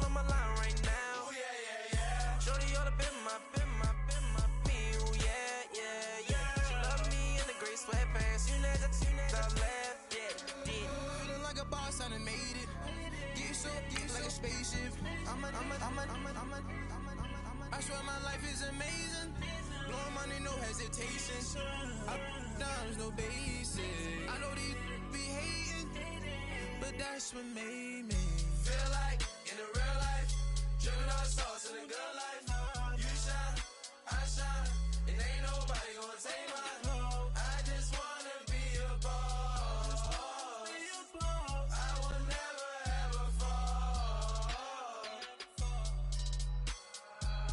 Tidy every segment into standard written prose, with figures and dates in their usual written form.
on my line right now. Ooh, yeah, yeah, yeah. Shorty all up in my me. Ooh, yeah, yeah, yeah. She love me in the gray sweatpants. You know that top left, yeah. Feeling like a boss, I done made it. Get so like a spaceship. I swear my life is amazing. Blowing money, no hesitation. Up, downs, no basic. I know these be hating, but that's what made me feel like in the real life. Dripping all the sauce in the good life. You shine, I shine, and ain't nobody gonna take mine. I just wanna be a boss. I will never ever fall.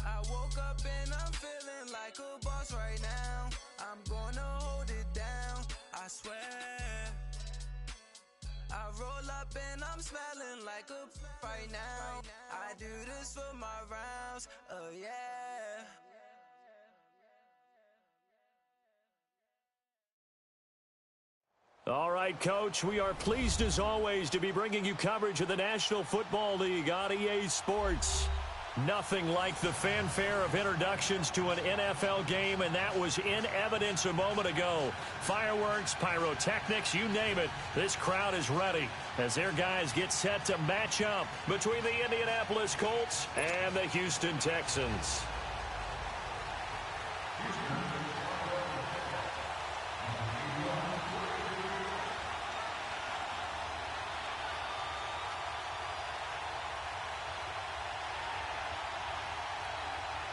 I woke up and I'm feeling like a boss right now. I'm gonna hold it down, I swear. I roll up and I'm smelling like a right now. I do this for my rounds, oh yeah. All right, Coach, we are pleased as always to be bringing you coverage of the National Football League on EA Sports. Nothing like the fanfare of introductions to an NFL game, and that was in evidence a moment ago. Fireworks, pyrotechnics, you name it. This crowd is ready as their guys get set to match up between the Indianapolis Colts and the Houston Texans.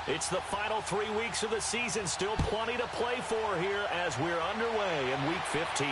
It's the final 3 weeks of the season. Still plenty to play for here as we're underway in Week 15.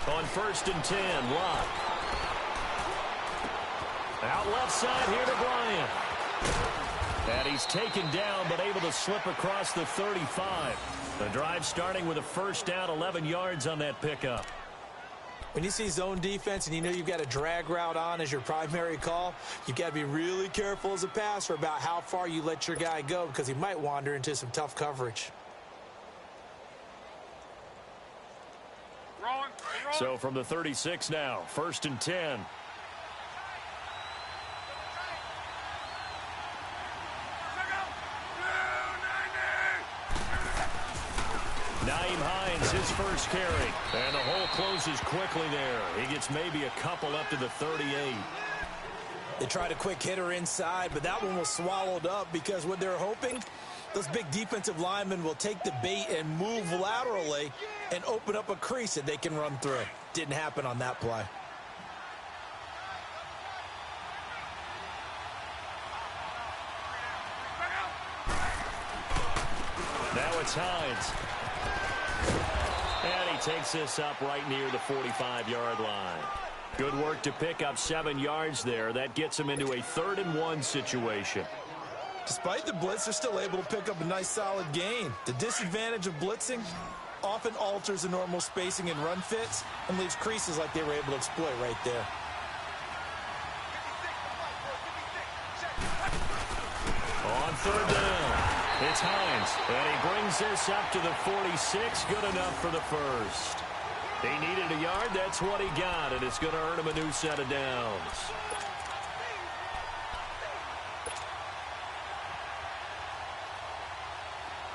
On 1st and 10, Locke. Out left side here to Bryant. And he's taken down but able to slip across the 35. The drive starting with a first down, 11 yards on that pickup. When you see zone defense and you know you've got a drag route on as your primary call, you've got to be really careful as a passer about how far you let your guy go because he might wander into some tough coverage. So from the 36 now, 1st and 10. Nyheim Hines, his first carry. And the hole closes quickly there. He gets maybe a couple up to the 38. They tried a quick hitter inside, but that one was swallowed up because what they're hoping, those big defensive linemen will take the bait and move laterally and open up a crease that they can run through. Didn't happen on that play. Now it's Hines. And he takes this up right near the 45-yard line. Good work to pick up 7 yards there. That gets him into a 3rd and 1 situation. Despite the blitz, they're still able to pick up a nice solid gain. The disadvantage of blitzing often alters the normal spacing and run fits and leaves creases like they were able to exploit right there. On 3rd down, it's Hines, and he brings this up to the 46, good enough for the first. He needed a yard, that's what he got, and it's going to earn him a new set of downs.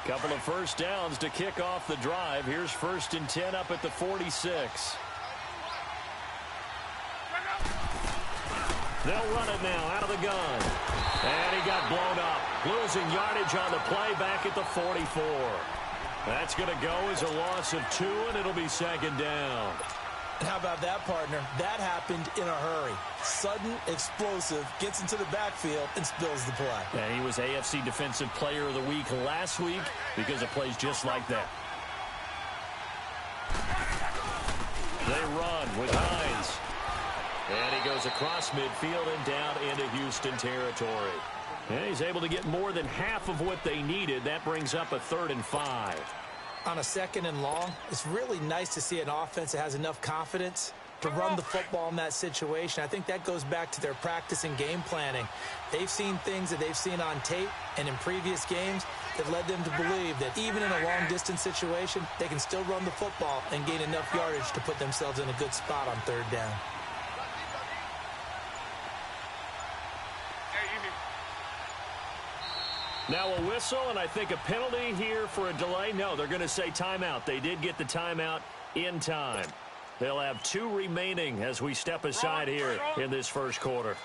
Couple of first downs to kick off the drive. Here's 1st and 10 up at the 46. They'll run it now out of the gun. And he got blown up. Losing yardage on the play back at the 44. That's going to go as a loss of 2, and it'll be 2nd down. How about that, partner? That happened in a hurry. Sudden, explosive, gets into the backfield, and spills the play. And he was AFC Defensive Player of the Week last week because of plays just like that. They run with Hines. And he goes across midfield and down into Houston territory. And he's able to get more than half of what they needed. That brings up a 3rd and 5. On a 2nd and long, it's really nice to see an offense that has enough confidence to run the football in that situation. I think that goes back to their practice and game planning. They've seen things that they've seen on tape and in previous games that led them to believe that even in a long-distance situation, they can still run the football and gain enough yardage to put themselves in a good spot on 3rd down. Now a whistle, and I think a penalty here for a delay. No, they're going to say timeout. They did get the timeout in time. They'll have 2 remaining as we step aside here in this first quarter.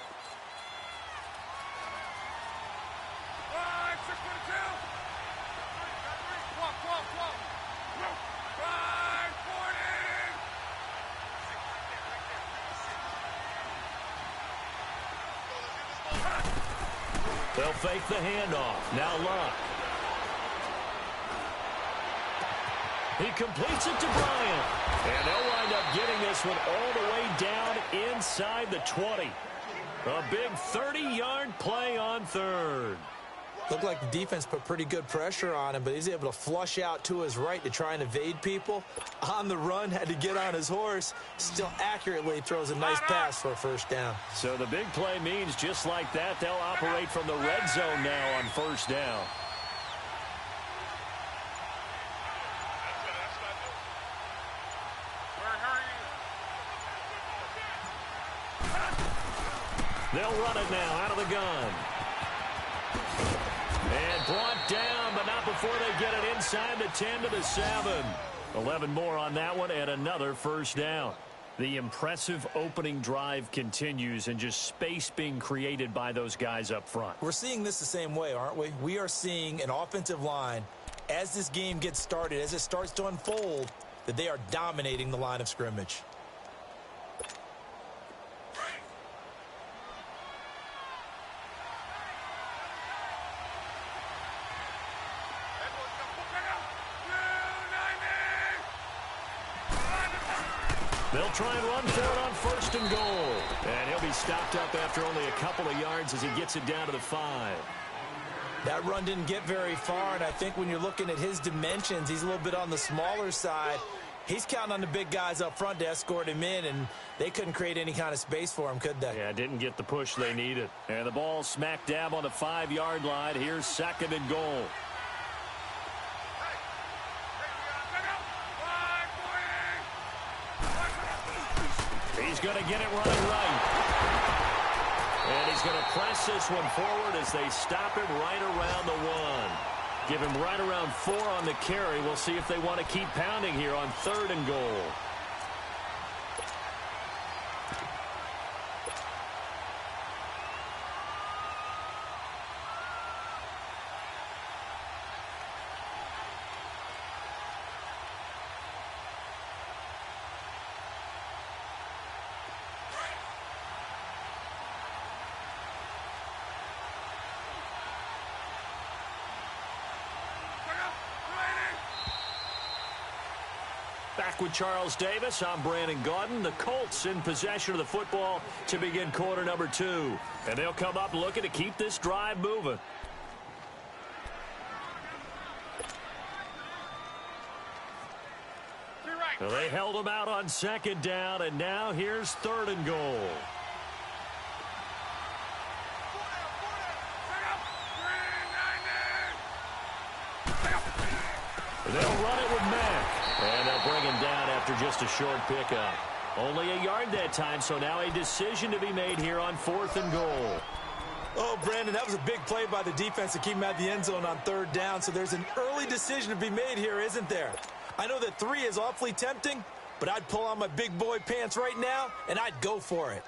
They'll fake the handoff. Now Luck. He completes it to Bryant. And they'll wind up getting this one all the way down inside the 20. A big 30-yard play on 3rd. Looked like the defense put pretty good pressure on him, but he's able to flush out to his right to try and evade people. On the run, had to get on his horse. Still accurately throws a nice pass for a 1st down. So the big play means just like that, they'll operate from the red zone now on 1st down. They'll run it now out of the gun. And brought down, but not before they get it inside the 10 to the 7. 11 more on that one, and another 1st down. The impressive opening drive continues, and just space being created by those guys up front. We're seeing this the same way, aren't we? We are seeing an offensive line, as this game gets started, as it starts to unfold, that they are dominating the line of scrimmage. They'll try and run for it on 1st and goal. And he'll be stopped up after only a couple of yards as he gets it down to the 5. That run didn't get very far, and I think when you're looking at his dimensions, he's a little bit on the smaller side. He's counting on the big guys up front to escort him in, and they couldn't create any kind of space for him, could they? Yeah, didn't get the push they needed. And the ball smack dab on the 5-yard line. Here's 2nd and goal. He's going to get it running right. And he's going to press this one forward as they stop him right around the 1. Give him right around 4 on the carry. We'll see if they want to keep pounding here on 3rd and goal. Back with Charles Davis, I'm Brandon Gaudin. The Colts in possession of the football to begin quarter number 2. And they'll come up looking to keep this drive moving. Well, they held them out on 2nd down, and now here's 3rd and goal. They'll run it with Mack. And they'll bring him down after just a short pickup. Only a yard that time, so now a decision to be made here on 4th and goal. Oh, Brandon, that was a big play by the defense to keep him at the end zone on 3rd down. So there's an early decision to be made here, isn't there? I know that 3 is awfully tempting, but I'd pull on my big boy pants right now, and I'd go for it.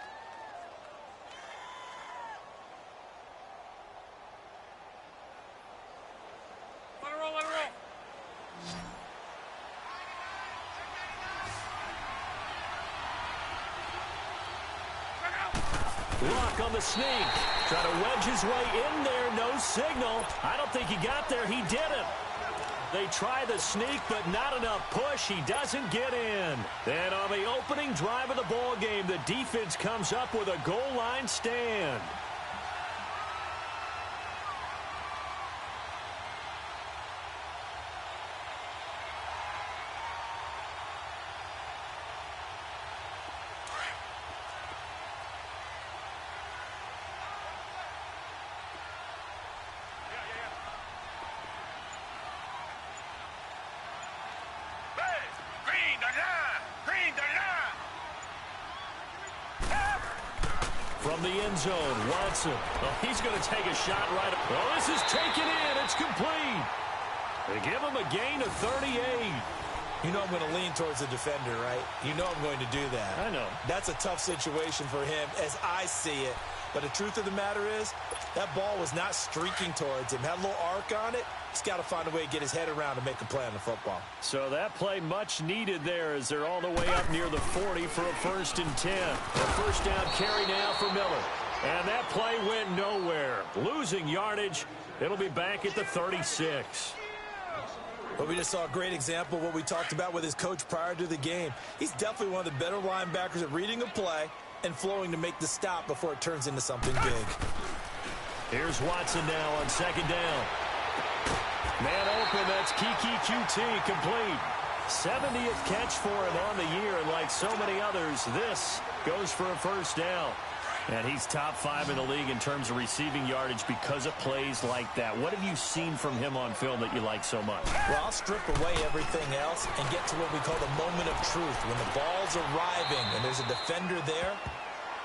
Luck on the sneak. Trying to wedge his way in there. No signal. I don't think he got there. He didn't. They try the sneak, but not enough push. He doesn't get in. And on the opening drive of the ball game, the defense comes up with a goal line stand. From the end zone, Watson. Well, he's going to take a shot right. Oh, this is taken in. It's complete. They give him a gain of 38. You know I'm going to lean towards the defender, right? You know I'm going to do that. I know. That's a tough situation for him as I see it. But the truth of the matter is, that ball was not streaking towards him. Had a little arc on it. He's got to find a way to get his head around and make a play on the football. So that play much needed there as they're all the way up near the 40 for a 1st and 10. A first down carry now for Miller. And that play went nowhere. Losing yardage. It'll be back at the 36. But we just saw a great example of what we talked about with his coach prior to the game. He's definitely one of the better linebackers at reading a play and flowing to make the stop before it turns into something big. Here's Watson now on 2nd down. Man open, that's Kiki QT, complete. 70th catch for him on the year, and like so many others, this goes for a first down. And he's top 5 in the league in terms of receiving yardage because of plays like that. What have you seen from him on film that you like so much? Well, I'll strip away everything else and get to what we call the moment of truth. When the ball's arriving and there's a defender there,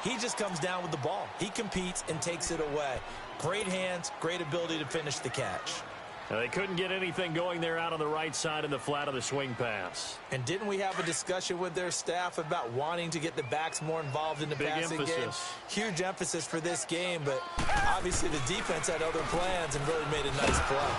he just comes down with the ball. He competes and takes it away. Great hands, great ability to finish the catch. Now, they couldn't get anything going there out on the right side in the flat of the swing pass. And didn't we have a discussion with their staff about wanting to get the backs more involved in the passing game? Huge emphasis for this game, but obviously the defense had other plans and really made a nice play.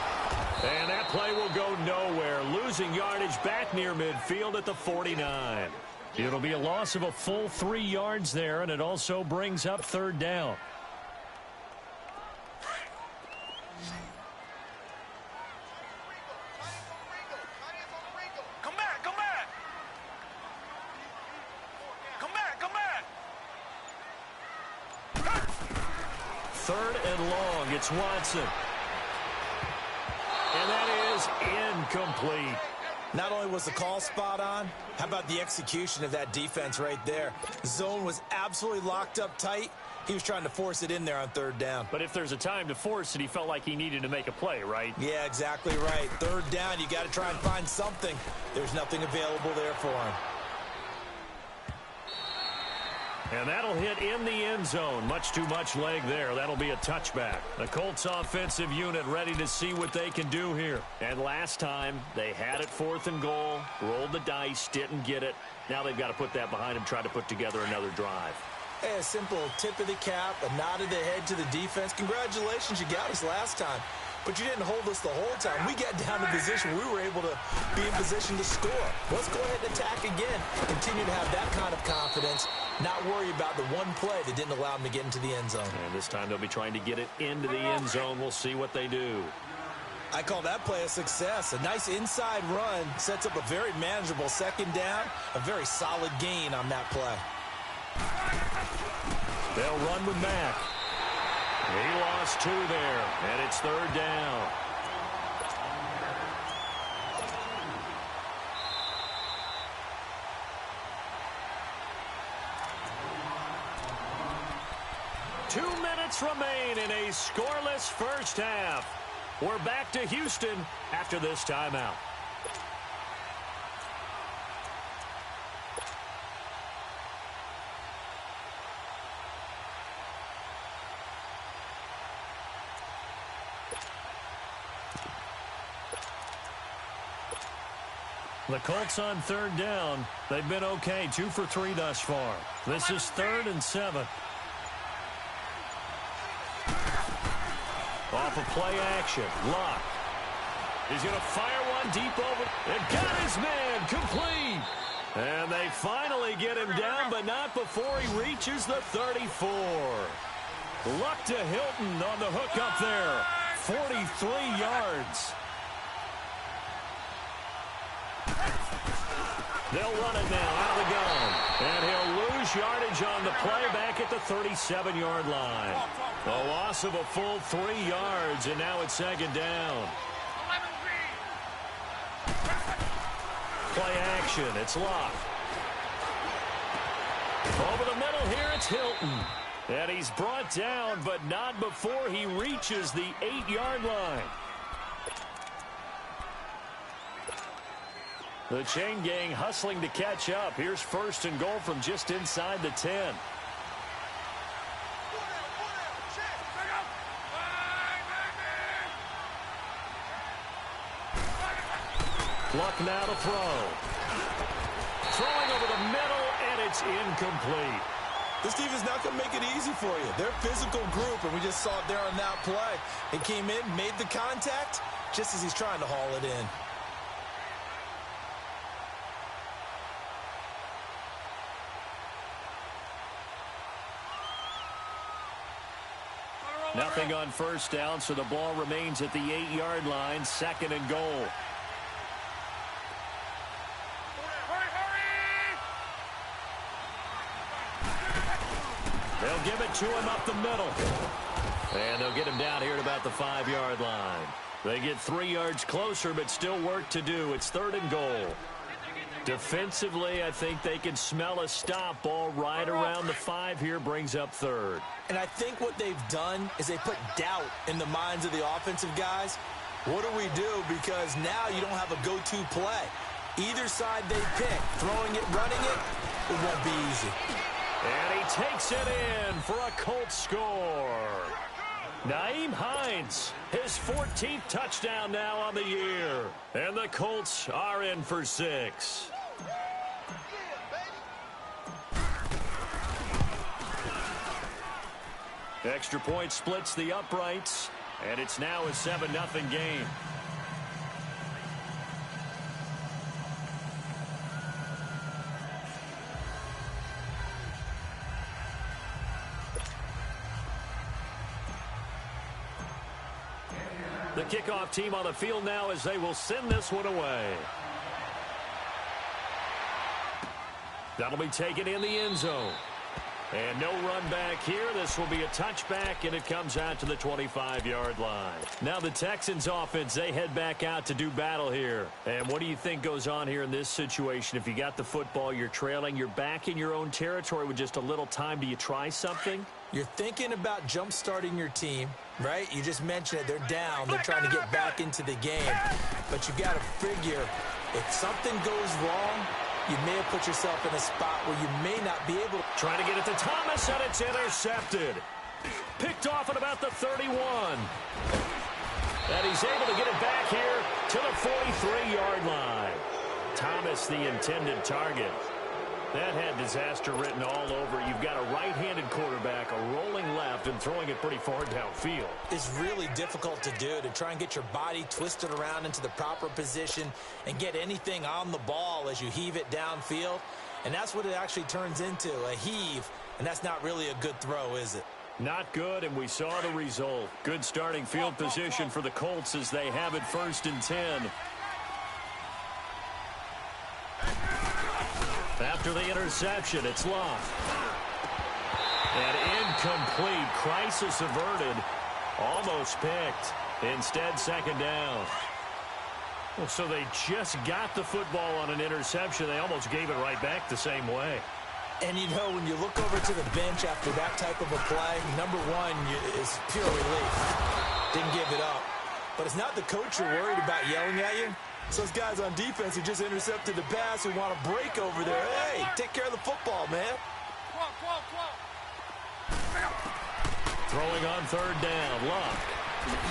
And that play will go nowhere. Losing yardage back near midfield at the 49. It'll be a loss of a full 3 yards there, and it also brings up 3rd down. Third and long, it's Watson. And that is incomplete. Not only was the call spot on, how about the execution of that defense right there? Zone was absolutely locked up tight. He was trying to force it in there on 3rd down. But if there's a time to force it, he felt like he needed to make a play, right? Yeah, exactly right. 3rd down, you got to try and find something. There's nothing available there for him. And that'll hit in the end zone. Much too much leg there. That'll be a touchback. The Colts offensive unit ready to see what they can do here. And last time, they had it 4th and goal, rolled the dice, didn't get it. Now they've got to put that behind them, try to put together another drive. Hey, a simple tip of the cap, a nod of the head to the defense. Congratulations, you got us last time. But you didn't hold us the whole time. We got down to position. We were able to be in position to score. Let's go ahead and attack again. Continue to have that kind of confidence. Not worry about the one play that didn't allow them to get into the end zone. And this time they'll be trying to get it into the end zone. We'll see what they do. I call that play a success. A nice inside run sets up a very manageable 2nd down. A very solid gain on that play. They'll run with Mack. He lost 2 there, and it's 3rd down. Two minutes remain in a scoreless first half. We're back to Houston after this timeout. The Colts on 3rd down. They've been okay, 2 for 3 thus far. This is 3rd and 7. Off of play action, Luck. He's going to fire one deep over and got his man complete. And they finally get him down, but not before he reaches the 34. Luck to Hilton on the hook up there. 43 yards. They'll run it now out of the gun. And he'll lose yardage on the play back at the 37-yard line. A loss of a full 3 yards, and now it's second down. Play action. It's Locke. Over the middle here, it's Hilton. And he's brought down, but not before he reaches the 8-yard line. The chain gang hustling to catch up. Here's first and goal from just inside the 10. Luck now to throw. Throwing over the middle, and it's incomplete. This defense not going to make it easy for you. They're a physical group, and we just saw it there on that play. It came in, made the contact, just as he's trying to haul it in. Nothing on first down, so the ball remains at the 8-yard line, second and goal. They'll give it to him up the middle. And they'll get him down here at about the 5-yard line. They get 3 yards closer, but still work to do. It's third and goal. Defensively, I think they can smell a stop. Ball right around the 5 here, brings up third. And I think what they've done is they put doubt in the minds of the offensive guys. What do we do? Because now you don't have a go-to play. Either side they pick, throwing it, running it, it won't be easy. And he takes it in for a Colts score. Nyheim Hines, his 14th touchdown now on the year. And the Colts are in for 6. Extra point splits the uprights, and it's now a 7-0 game. The kickoff team on the field now as they will send this one away. That'll be taken in the end zone. And no run back here. This will be a touchback, and it comes out to the 25-yard line. Now the Texans offense, they head back out to do battle here. And what do you think goes on here in this situation? If you got the football, you're trailing, you're back in your own territory with just a little time. Do you try something? You're thinking about jump-starting your team, right? You just mentioned it. They're down. They're trying to get back into the game. But you got to figure, if something goes wrong, you may have put yourself in a spot where you may not be able to. Trying to get it to Thomas, and it's intercepted. Picked off at about the 31. And he's able to get it back here to the 43-yard line. Thomas, the intended target. That had disaster written all over. You've got a right-handed quarterback, a rolling left, and throwing it pretty far downfield. It's really difficult to do, to try and get your body twisted around into the proper position and get anything on the ball as you heave it downfield. And that's what it actually turns into, a heave. And that's not really a good throw, is it? Not good, and we saw the result. Good starting field position for the Colts as they have it 1st and 10. After the interception, it's Locke. And incomplete. Crisis averted. Almost picked. Instead, second down. Well, so they just got the football on an interception. They almost gave it right back the same way. And, you know, when you look over to the bench after that type of a play, number one is pure relief. Didn't give it up. But it's not the coach you're worried about yelling at you. It's those guys on defense who just intercepted the pass who want to break over there. Hey, take care of the football, man. Throwing on 3rd down, Locke.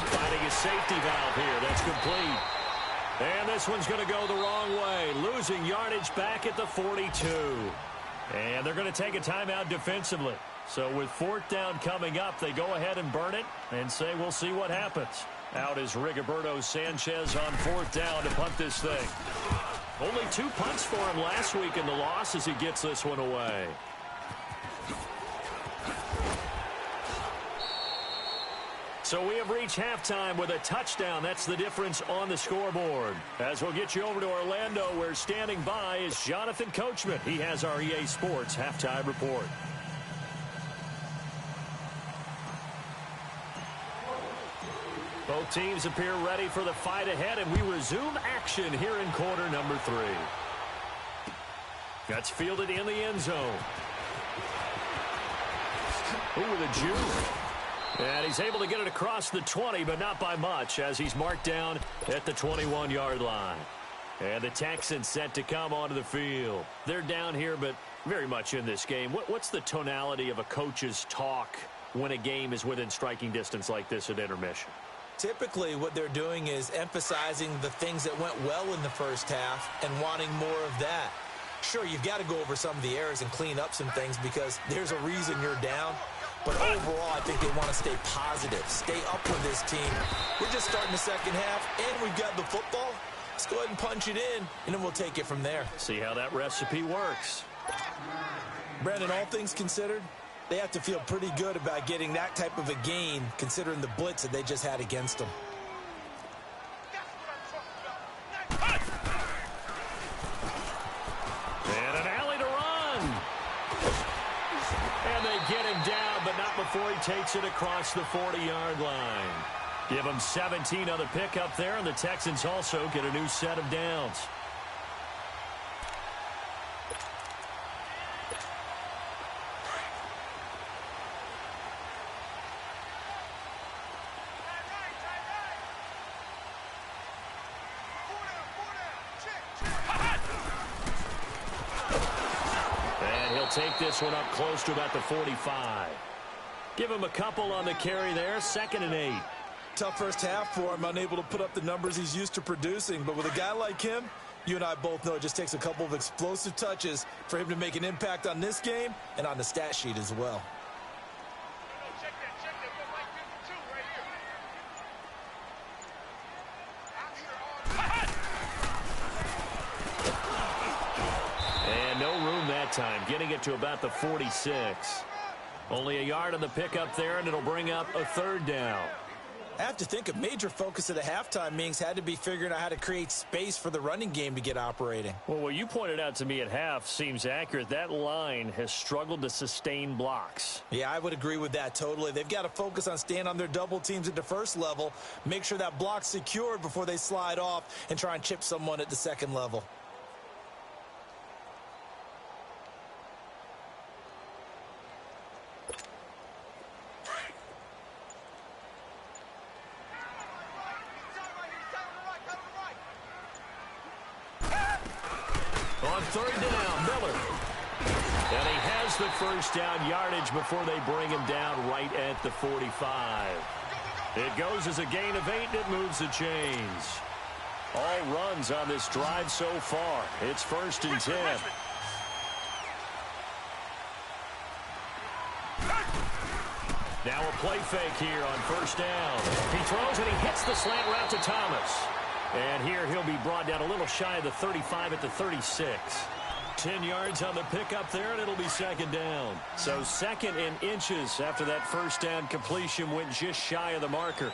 Finding his safety valve here. That's complete. And this one's going to go the wrong way. Losing yardage back at the 42. And they're going to take a timeout defensively. So with 4th down coming up, they go ahead and burn it and say we'll see what happens. Out is Rigoberto Sanchez on 4th down to punt this thing. Only 2 punts for him last week in the loss as he gets this one away. So we have reached halftime with a touchdown. That's the difference on the scoreboard. As we'll get you over to Orlando, where standing by is Jonathan Coachman. He has our EA Sports halftime report. Both teams appear ready for the fight ahead, and we resume action here in quarter number 3. That's fielded in the end zone. Ooh, with a juke. And he's able to get it across the 20, but not by much, as he's marked down at the 21-yard line. And the Texans set to come onto the field. They're down here, but very much in this game. What's the tonality of a coach's talk when a game is within striking distance like this at intermission? Typically, what they're doing is emphasizing the things that went well in the first half and wanting more of that. Sure, you've got to go over some of the errors and clean up some things because there's a reason you're down. But overall, I think they want to stay positive, stay up with this team. We're just starting the second half, and we've got the football. Let's go ahead and punch it in, and then we'll take it from there. See how that recipe works. Brandon, all things considered, they have to feel pretty good about getting that type of a gain, considering the blitz that they just had against them. And an alley to run. And they get him down, but not before he takes it across the 40-yard line. Give him 17 on the pickup there, and the Texans also get a new set of downs. Take this one up close to about the 45. Give him a couple on the carry there. 2nd and 8. Tough first half for him, unable to put up the numbers he's used to producing. But with a guy like him, you and I both know it just takes a couple of explosive touches for him to make an impact on this game and on the stat sheet as well. Time, getting it to about the 46. Only a yard on the pickup there, and it'll bring up a 3rd down. I have to think a major focus of the halftime meetings had to be figuring out how to create space for the running game to get operating. Well, what you pointed out to me at half seems accurate. That line has struggled to sustain blocks. Yeah, I would agree with that totally. They've got to focus on staying on their double teams at the first level, make sure that block's secured before they slide off and try and chip someone at the second level. On 3rd down, Miller. And he has the first down yardage before they bring him down right at the 45. It goes as a gain of 8, and it moves the chains. All runs on this drive so far. It's 1st and 10. Now a play fake here on 1st down. He throws and he hits the slant route to Thomas. And here he'll be brought down a little shy of the 35 at the 36. 10 yards on the pickup there, and it'll be 2nd down. So 2nd and inches after that 1st down completion went just shy of the marker.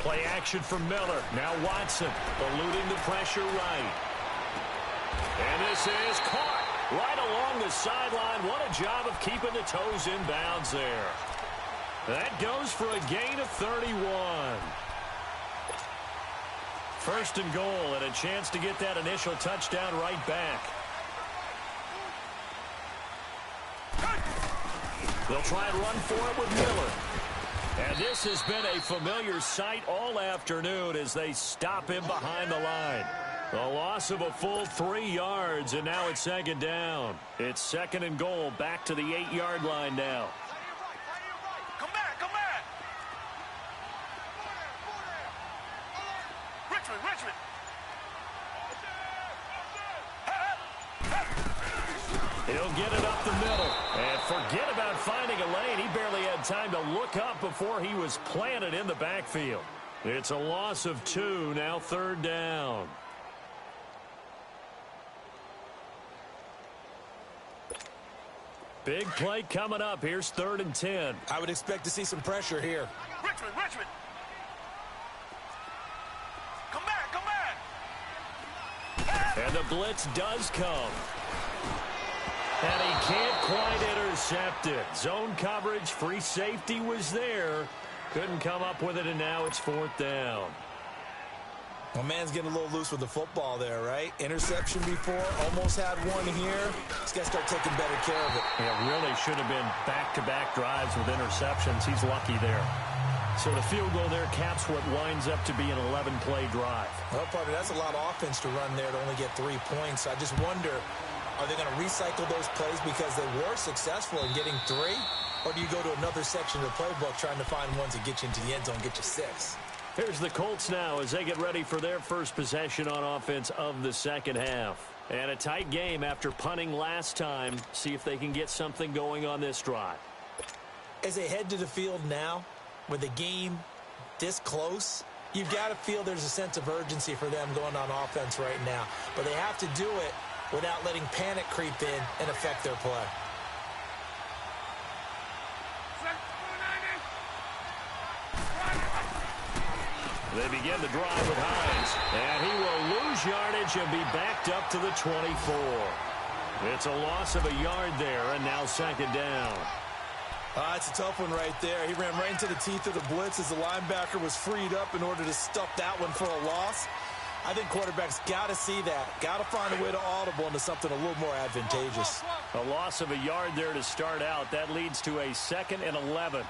Play action from Miller. Now Watson eluding the pressure right. And this is caught right along the sideline. What a job of keeping the toes in bounds there. That goes for a gain of 31. 1st and goal, and a chance to get that initial touchdown right back. They'll try and run for it with Miller. And this has been a familiar sight all afternoon as they stop him behind the line. A loss of a full 3 yards, and now it's 2nd down. It's 2nd and goal, back to the 8-yard line now. Richmond. He'll get it up the middle. And forget about finding a lane. He barely had time to look up before he was planted in the backfield. It's a loss of 2, now 3rd down. Big play coming up. Here's 3rd and 10. I would expect to see some pressure here. Richmond. Come back. And the blitz does come. And he can't quite intercept it. Zone coverage, free safety was there. Couldn't come up with it, and now it's 4th down. Well, man's getting a little loose with the football there, right? Interception before, almost had one here. He's got to start taking better care of it. Yeah, really should have been back-to-back drives with interceptions. He's lucky there. So the field goal there caps what winds up to be an 11-play drive. Well, partner, that's a lot of offense to run there to only get 3 points. I just wonder, are they going to recycle those plays because they were successful in getting 3? Or do you go to another section of the playbook trying to find ones that get you into the end zone, get you 6? Here's the Colts now as they get ready for their first possession on offense of the second half. And a tight game after punting last time. See if they can get something going on this drive. As they head to the field now, with the game this close, you've got to feel there's a sense of urgency for them going on offense right now. But they have to do it without letting panic creep in and affect their play. They begin the drive with Hines, and he will lose yardage and be backed up to the 24. It's a loss of a yard there, and now 2nd down. It's a tough one right there. He ran right into the teeth of the blitz as the linebacker was freed up in order to stuff that one for a loss. I think quarterbacks got to see that. Got to find a way to audible into something a little more advantageous. A loss of a yard there to start out. That leads to a 2nd and 11.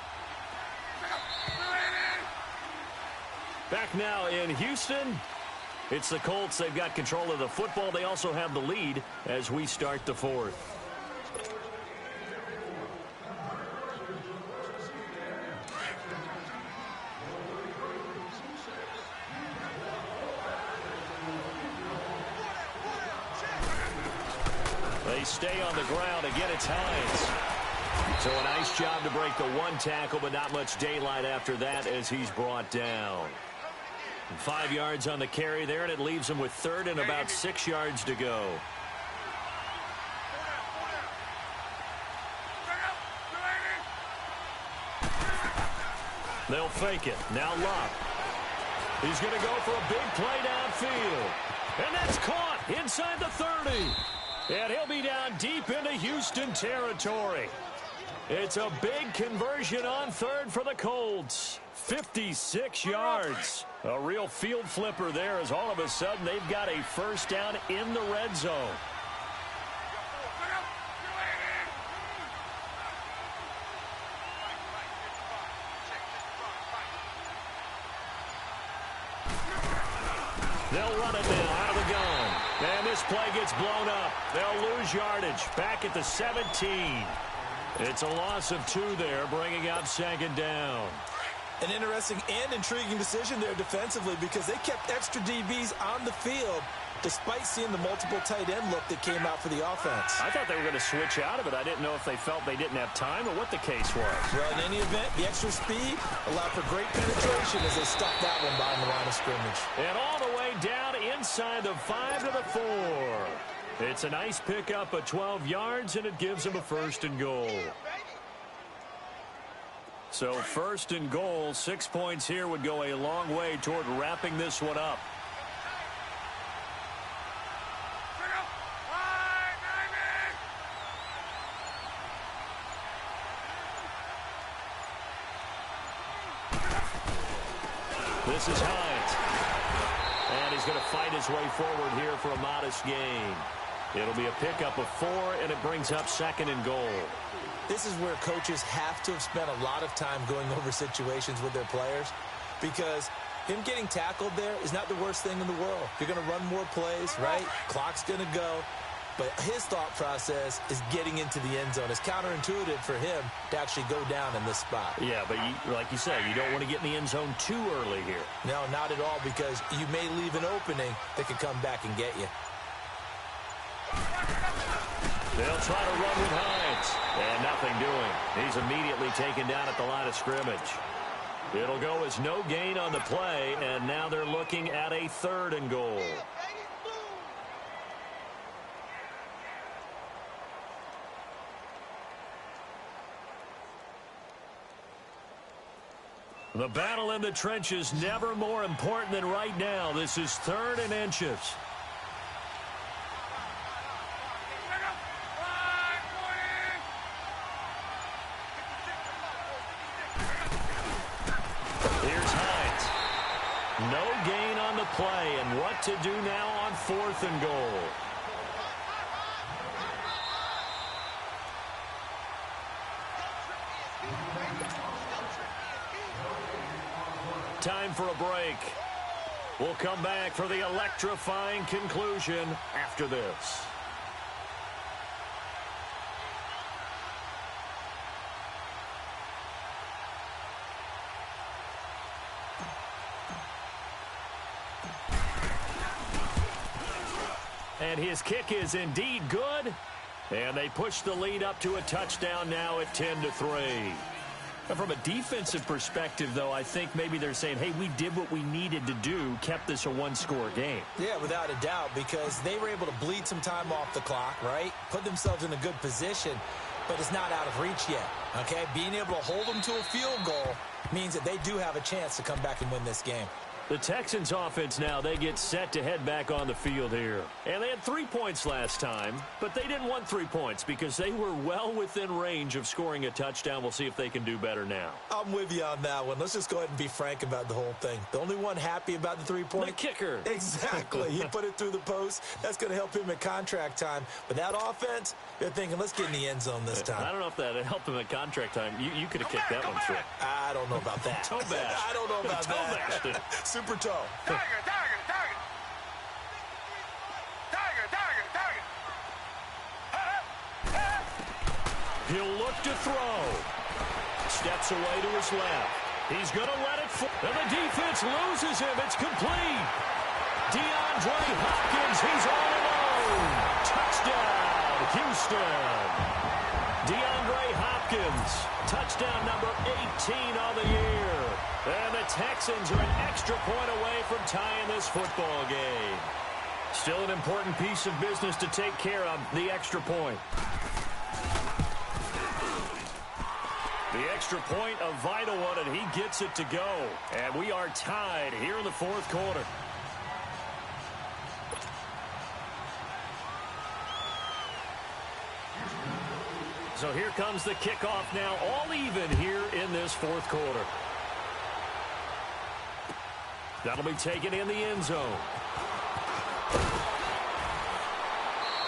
Back now in Houston, it's the Colts. They've got control of the football. They also have the lead as we start the 4th. They stay on the ground. Again, it's Hines. So a nice job to break the 1 tackle, but not much daylight after that as he's brought down. 5 yards on the carry there, and it leaves him with 3rd and about 6 yards to go. They'll fake it. Now Locke. He's going to go for a big play downfield. And that's caught inside the 30. And he'll be down deep into Houston territory. It's a big conversion on 3rd for the Colts. 56 yards. A real field flipper there as all of a sudden they've got a 1st down in the red zone. They'll run it now out of the gun. And this play gets blown up. They'll lose yardage back at the 17. It's a loss of 2 there, bringing out 2nd down. An interesting and intriguing decision there defensively because they kept extra DBs on the field despite seeing the multiple tight end look that came out for the offense. I thought they were going to switch out of it. I didn't know if they felt they didn't have time or what the case was. Well, in any event, the extra speed allowed for great penetration as they stuffed that one behind the line of scrimmage. And all the way down inside the 5 to the 4. It's a nice pickup of 12 yards, and it gives them a 1st and goal. So 1st and goal, 6 points here would go a long way toward wrapping this one up. This is Hines. And he's going to fight his way forward here for a modest gain. It'll be a pickup of 4, and it brings up 2nd and goal. This is where coaches have to have spent a lot of time going over situations with their players because him getting tackled there is not the worst thing in the world. You're going to run more plays, right? Clock's going to go. But his thought process is getting into the end zone. It's counterintuitive for him to actually go down in this spot. Yeah, but like you say, you don't want to get in the end zone too early here. No, not at all, because you may leave an opening that could come back and get you. They'll try to run with Hines. And nothing doing. He's immediately taken down at the line of scrimmage. It'll go as no gain on the play, and now they're looking at a 3rd and goal. The battle in the trenches never more important than right now. This is 3rd and inches. Here's Hines. No gain on the play, and what to do now on 4th and goal. Time for a break. We'll come back for the electrifying conclusion after this. And his kick is indeed good. And they push the lead up to a touchdown now at 10-3. From a defensive perspective, though, I think maybe they're saying, hey, we did what we needed to do, kept this a one-score game. Yeah, without a doubt, because they were able to bleed some time off the clock, right? Put themselves in a good position, but it's not out of reach yet, okay? Being able to hold them to a field goal means that they do have a chance to come back and win this game. The Texans offense now, they get set to head back on the field here. And they had 3 points last time, but they didn't want 3 points because they were well within range of scoring a touchdown. We'll see if they can do better now. I'm with you on that one. Let's just go ahead and be frank about the whole thing. The only one happy about the 3-point? The kicker. Exactly. He put it through the post. That's going to help him at contract time. But that offense, they're thinking, let's get in the end zone this time. I don't know if that helped him at contract time. You could have kicked that one through. I don't know about that. Toe bash. I don't know about that. Super toe. Tiger, tiger, tiger. Tiger, tiger, tiger. He'll look to throw. Steps away to his left. He's going to let it fall. And the defense loses him. It's complete. DeAndre Hopkins, he's all alone. Touchdown, Houston. DeAndre Hopkins, touchdown number 18 on the year. And the Texans are an extra point away from tying this football game. Still an important piece of business to take care of, the extra point. The extra point, a vital one, and he gets it to go. And we are tied here in the 4th quarter. So here comes the kickoff now, all even here in this 4th quarter. That'll be taken in the end zone.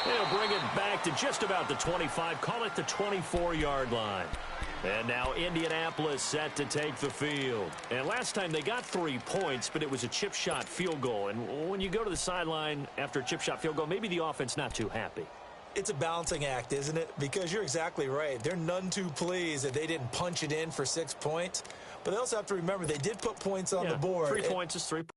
They'll bring it back to just about the 25, call it the 24-yard line. And now Indianapolis set to take the field. And last time they got 3 points, but it was a chip shot field goal. And when you go to the sideline after a chip shot field goal, maybe the offense not too happy. It's a balancing act, isn't it? Because you're exactly right. They're none too pleased that they didn't punch it in for 6 points. But they also have to remember they did put points on the board. 3 points is 3 points.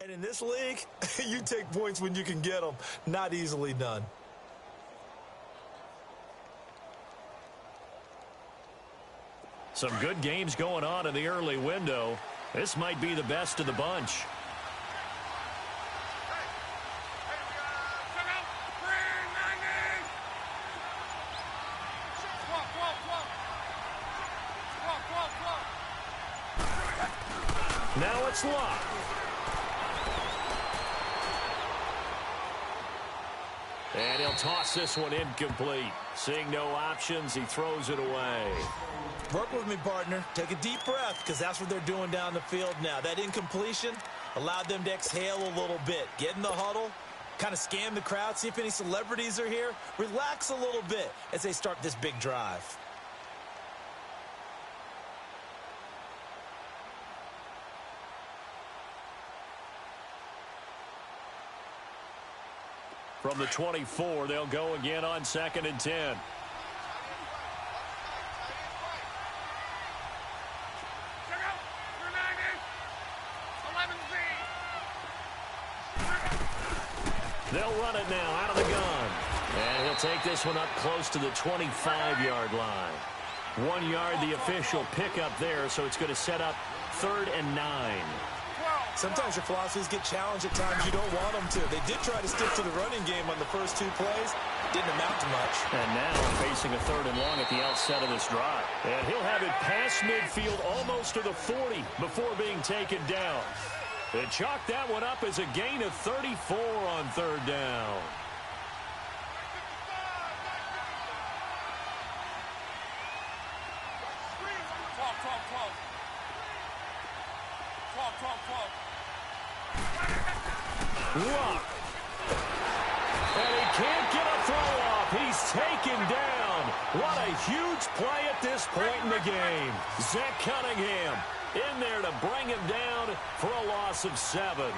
And in this league, you take points when you can get them. Not easily done. Some good games going on in the early window. This might be the best of the bunch. Now it's Locke. And he'll toss this one incomplete. Seeing no options, he throws it away. Work with me, partner. Take a deep breath, because that's what they're doing down the field now. That incompletion allowed them to exhale a little bit. Get in the huddle, kind of scan the crowd, see if any celebrities are here. Relax a little bit as they start this big drive. From the 24, they'll go again on 2nd and 10. They'll run it now out of the gun. And he'll take this one up close to the 25-yard line. 1 yard, the official pickup there, so it's going to set up 3rd and 9. Sometimes your philosophies get challenged at times you don't want them to. They did try to stick to the running game on the first 2 plays. Didn't amount to much. And now facing a 3rd and long at the outset of this drive. And he'll have it past midfield almost to the 40 before being taken down. They chalk that one up as a gain of 34 on 3rd down. Lock. And he can't get a throw off. He's taken down. What a huge play at this point in the game. Zach Cunningham in there to bring him down for a loss of 7.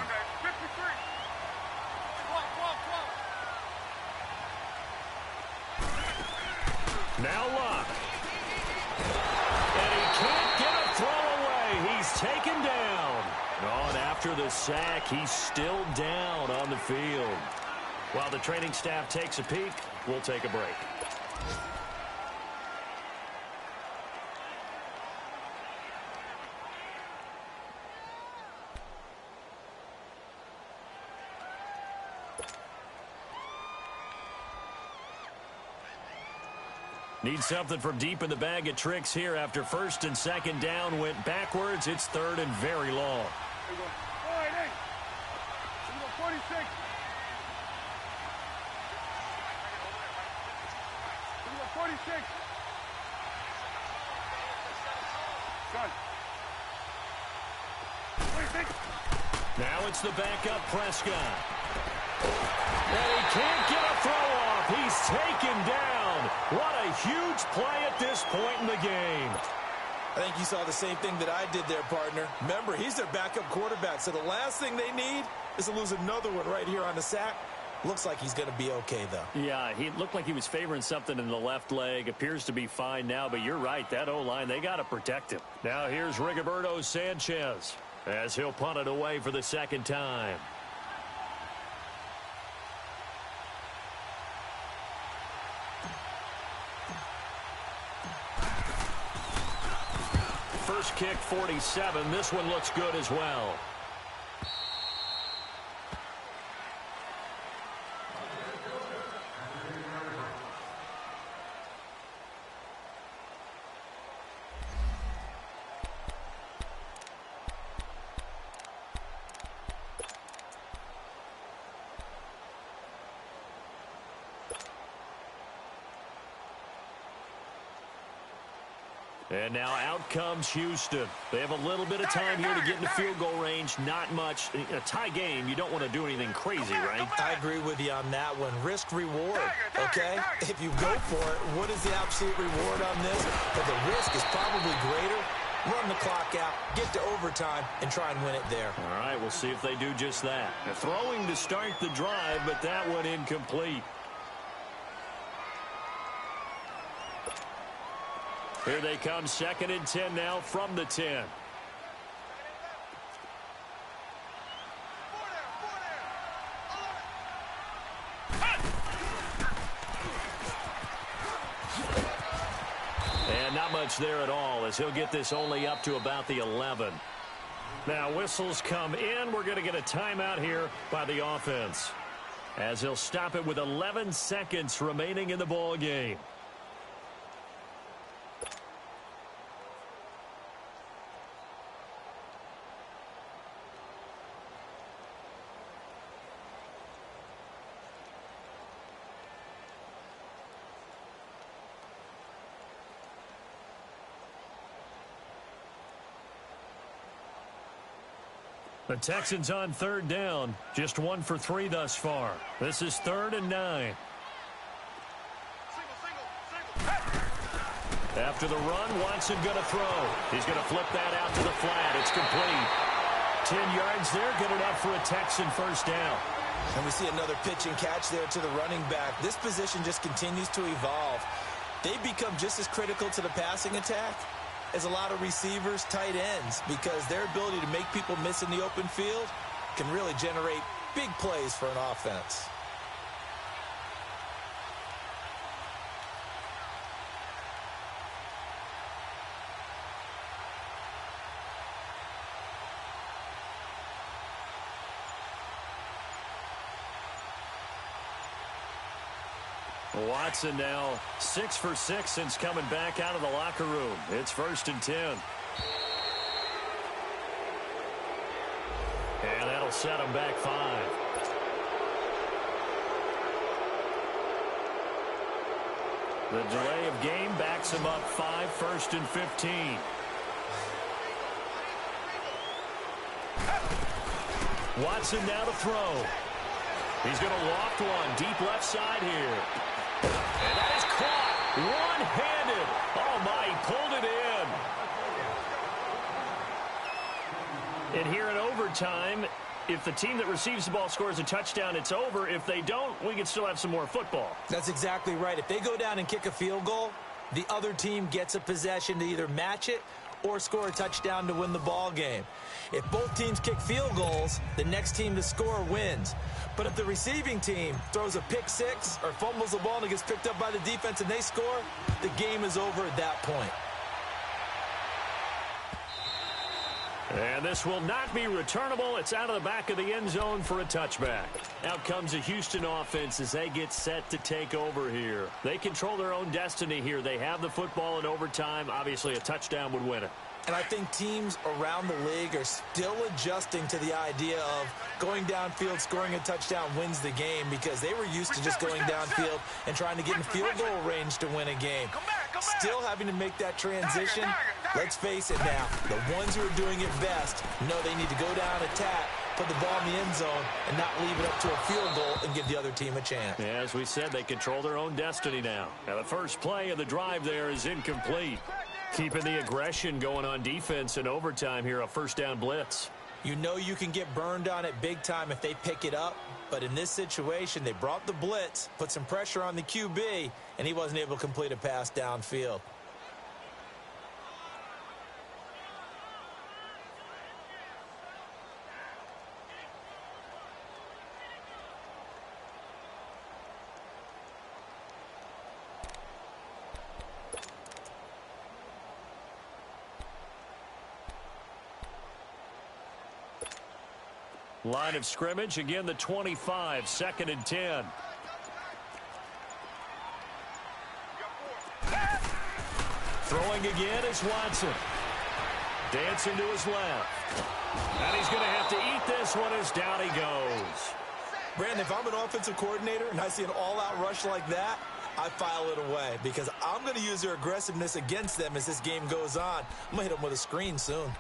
Now Lock. And he can't get a throw away. He's taken down. On after the sack, he's still down on the field. While the training staff takes a peek, we'll take a break. Need something from deep in the bag of tricks here after 1st and 2nd down went backwards. It's 3rd and very long. 46. Now it's the backup Prescott. And he can't get a throw off. He's taken down. What a huge play at this point in the game. I think you saw the same thing that I did there, partner. Remember, he's their backup quarterback, so the last thing they need is to lose another one right here on the sack. Looks like he's going to be okay, though. Yeah, he looked like he was favoring something in the left leg. Appears to be fine now, but you're right. That O-line, they got to protect him. Now here's Rigoberto Sanchez as he'll punt it away for the 2nd time. First kick, 47. This one looks good as well. And now out comes Houston. They have a little bit of time here to get into field goal range. Not much. A tie game, you don't want to do anything crazy, right? I agree with you on that one. Risk reward, okay? If you go for it, what is the absolute reward on this? But the risk is probably greater. Run the clock out, get to overtime, and try and win it there. All right, we'll see if they do just that. They're throwing to start the drive, but that one incomplete. Here they come, 2nd and 10 now from the 10. And not not much there at all as he'll get this only up to about the 11. Now whistles come in. We're going to get a timeout here by the offense as he'll stop it with 11 seconds remaining in the ball game. The Texans on third down. Just 1 for 3 thus far. This is 3rd and 9. After the run, Watson going to throw. He's going to flip that out to the flat. It's complete. 10 yards there, good enough for a Texan first down. And we see another pitch and catch there to the running back. This position just continues to evolve. They become just as critical to the passing attack as a lot of receivers, tight ends, because their ability to make people miss in the open field can really generate big plays for an offense. Watson now 6 for 6 since coming back out of the locker room. It's 1st and 10. And that'll set him back 5. The delay of game backs him up 5, 1st and 15. Watson now to throw. He's going to loft one deep left side here. And that is caught one-handed. Oh, my, he pulled it in. And here in overtime, if the team that receives the ball scores a touchdown, it's over. If they don't, we can still have some more football. That's exactly right. If they go down and kick a field goal, the other team gets a possession to either match it or score a touchdown to win the ball game. If both teams kick field goals, the next team to score wins. But if the receiving team throws a pick six or fumbles the ball and it gets picked up by the defense and they score, the game is over at that point. And this will not be returnable. It's out of the back of the end zone for a touchback. Out comes the Houston offense as they get set to take over here. They control their own destiny here. They have the football in overtime. Obviously, a touchdown would win it. And I think teams around the league are still adjusting to the idea of going downfield, scoring a touchdown wins the game, because they were used to just going downfield and trying to get in field goal range to win a game. Still having to make that transition. Let's face it now, the ones who are doing it best know they need to go down, attack, put the ball in the end zone, and not leave it up to a field goal and give the other team a chance. Yeah, as we said, they control their own destiny now. Now the first play of the drive there is incomplete. Keeping the aggression going on defense in overtime here, a first down blitz. You know you can get burned on it big time if they pick it up, but in this situation, they brought the blitz, put some pressure on the QB, and he wasn't able to complete a pass downfield. Line of scrimmage, again the 25, 2nd and 10. Throwing again is Watson. Dancing to his left. And he's going to have to eat this one as down he goes. Brandon, if I'm an offensive coordinator and I see an all-out rush like that, I file it away because I'm going to use their aggressiveness against them as this game goes on. I'm going to hit them with a screen soon.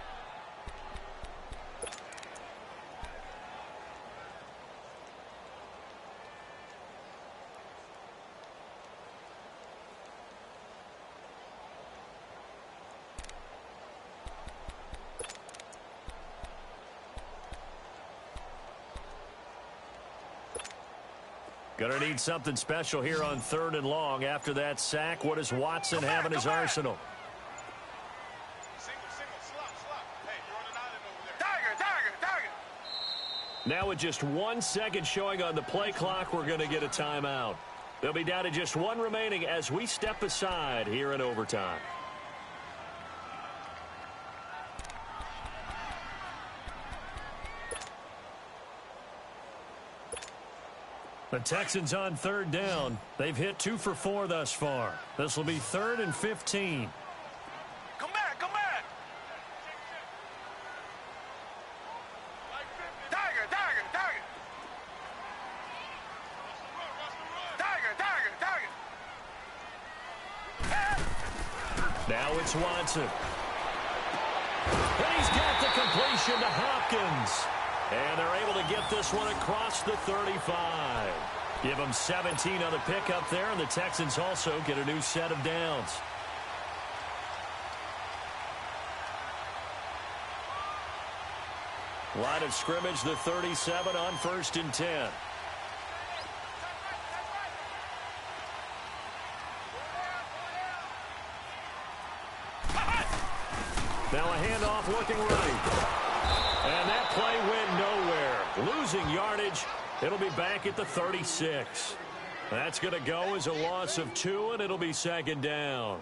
Going to need something special here on 3rd and long. After that sack, what does Watson have in his arsenal? Now with just 1 second showing on the play clock, we're going to get a timeout. They'll be down to just 1 remaining as we step aside here in overtime. The Texans on third down. They've hit 2 for 4 thus far. This will be 3rd and 15. Come back, come back. Tiger, tiger, tiger. Tiger, tiger, tiger. Now it's Watson. And he's got the completion to Hopkins. And they're able to get this one across the 35. Give them 17 on the pickup there, and the Texans also get a new set of downs. Line of scrimmage, the 37 on 1st and 10. Now a handoff looking right. And that play went nowhere. Losing yardage. It'll be back at the 36. That's going to go as a loss of 2, and it'll be 2nd down.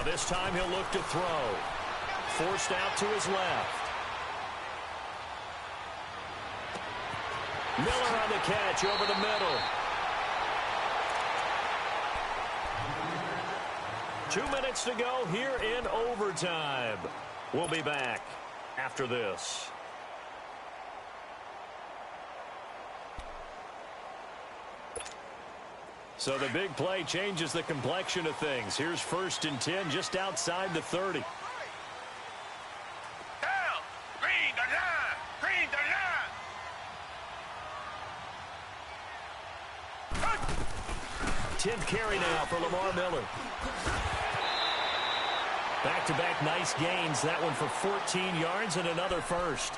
This time he'll look to throw. Forced out to his left. Miller on the catch over the middle. 2 minutes to go here in overtime. We'll be back after this. So the big play changes the complexion of things. Here's 1st and 10 just outside the 30. Down. Green the line. Green the line. 10th carry now for Lamar Miller. Back-to-back nice gains. That one for 14 yards and another first.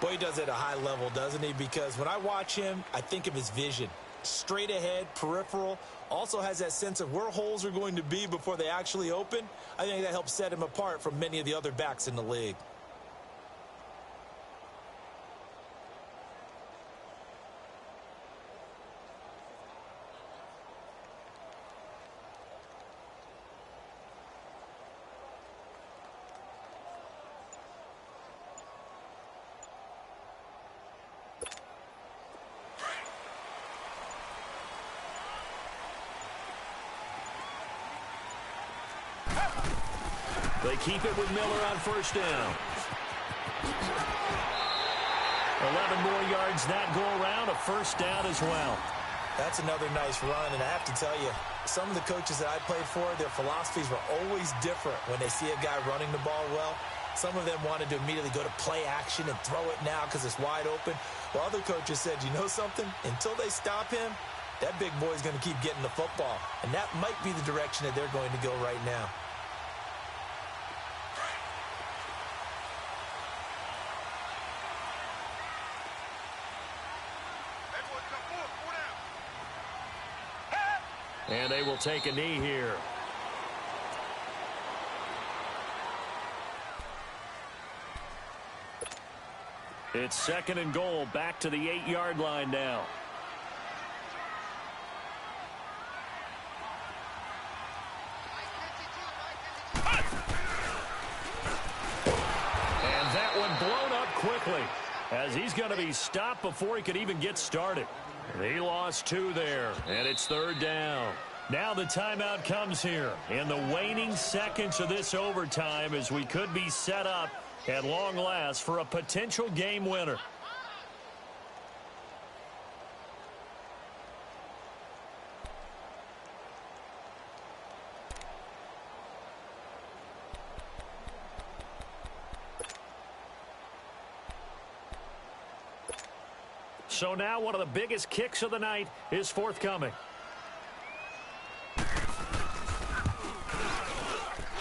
Boy, he does it at a high level, doesn't he? Because when I watch him, I think of his vision. Straight ahead, peripheral, also has that sense of where holes are going to be before they actually open. I think that helps set him apart from many of the other backs in the league. They keep it with Miller on 1st down. 11 more yards that go around, a 1st down as well. That's another nice run, and I have to tell you, some of the coaches that I played for, their philosophies were always different when they see a guy running the ball well. Some of them wanted to immediately go to play action and throw it now because it's wide open. While other coaches said, you know something? Until they stop him, that big boy's going to keep getting the football. And that might be the direction that they're going to go right now. And they will take a knee here. It's 2nd and goal, back to the 8-yard line now. And that one blown up quickly, as he's going to be stopped before he could even get started. He lost 2 there, and it's 3rd down. Now the timeout comes here in the waning seconds of this overtime, as we could be set up at long last for a potential game winner. So now one of the biggest kicks of the night is forthcoming.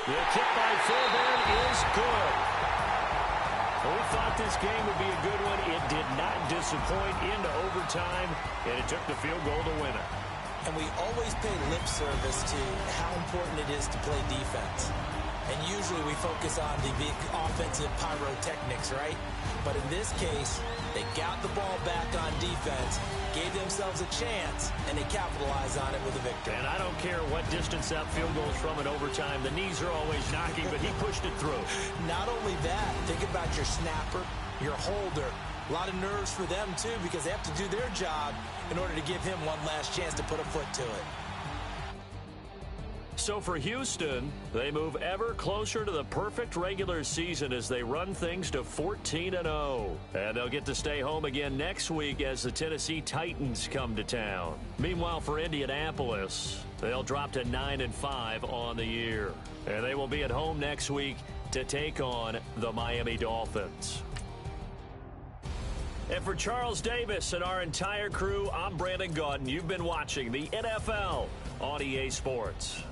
The kick by Fairbairn is good. We thought this game would be a good one. It did not disappoint into overtime, and it took the field goal to win it. And we always pay lip service to how important it is to play defense. And usually we focus on the big offensive pyrotechnics, right? But in this case, they got the ball back on defense, gave themselves a chance, and they capitalized on it with a victory. And I don't care what distance that field goes from in overtime. The knees are always knocking, but he pushed it through. Not only that, think about your snapper, your holder. A lot of nerves for them, too, because they have to do their job in order to give him one last chance to put a foot to it. So for Houston, they move ever closer to the perfect regular season as they run things to 14-0. And they'll get to stay home again next week as the Tennessee Titans come to town. Meanwhile, for Indianapolis, they'll drop to 9-5 on the year. And they will be at home next week to take on the Miami Dolphins. And for Charles Davis and our entire crew, I'm Brandon Gaudin. You've been watching the NFL on EA Sports.